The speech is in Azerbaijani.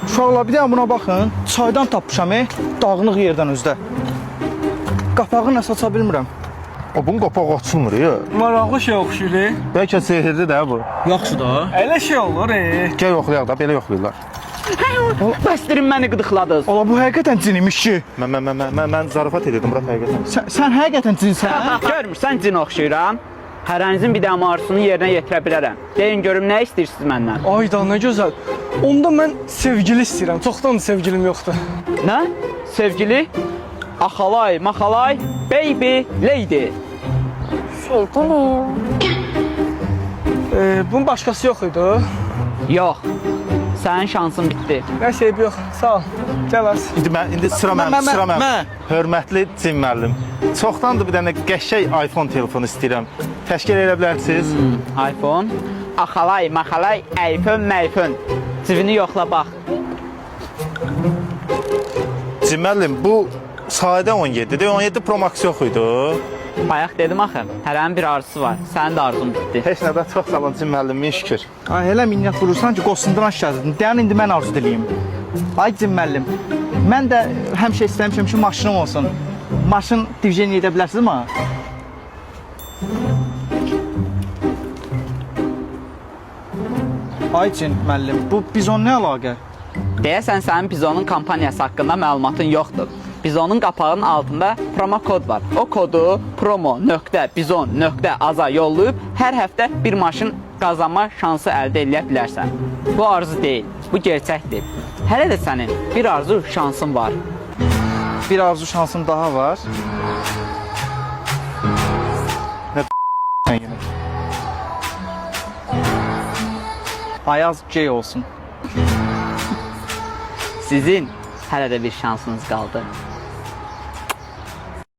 Uşaqlar bir də buna baxın. Çaydan tapmışam, dağınıq yerdən özdə. Qapağını nəsə aça bilmirəm. Bunun qapağı açılmır ya. Maraqlı şey oxşuyur. Bəlkə sehirli də bu. Yaxşı da. Elə şey olur. Gəl yoxlayaq da, belə yoxlayırlar. Bəstirin məni qıdıqladınız. Ola bu həqiqətən cin imiş ki. Mən zarafat edirdim, bura həqiqətən. Sən həqiqətən cinsən. Görmürsən cin oxşuyuram? Hərənizin bir dəm arzusunu yerinə yetirə bilərəm. Deyin görüm nə istəyirsiniz məndən? Ayda nə gözəl. Onda mən sevgili istəyirəm. Çoxdan sevgilim yoxdur. Nə? Sevgili? Axalay, maxalay, baby, lady. Sevgilim. Bunun başqası yox idi. Yox. Sənin şansın bitdi. Nə şey yox. Sağ ol. Gəl az. İndi sıra mənim. Hörmətli Cin müəllim. Çoxdandır bir dənə qəşəng iPhone telefonu istəyirəm. Təşkil edə bilərsiniz? iPhone. Axalay, maxalay, iPhone, iPhone. Civini yoxla bax. Cin müəllim, bu sadə 17-dir. 17 Pro Max yox idi. Bayaq dedim axı, hərənin bir arzusu var. Sənin də arzun bitdi. Heç nədə çox sağ olun Cin müəllim, min şükür. Ay elə minnət vurursan ki, qosunduran şikayət. Deyən indi mən arzu diləyim. Ay cin müəllim. Mən də həmişə istəmişəm ki, maşınım olsun. Maşın divizyon edə bilərsinizmi? Ay cin müəllim, bu bizon nə əlaqə? Deyəsən sənin Bizonun kampaniyası haqqında məlumatın yoxdur. Bizonun qapağının altında promo kod var. O kodu promo.bizon.aza yollayıb hər həftə bir maşın qazanma şansı əldə edə bilərsən. Bu arzu deyil, bu gerçəkdir. Hələ də sənin bir arzu şansın var. Bir arzu şansım daha var. Sən yenə. Ayaz gay olsun. Sizin hələ də bir şansınız qaldı.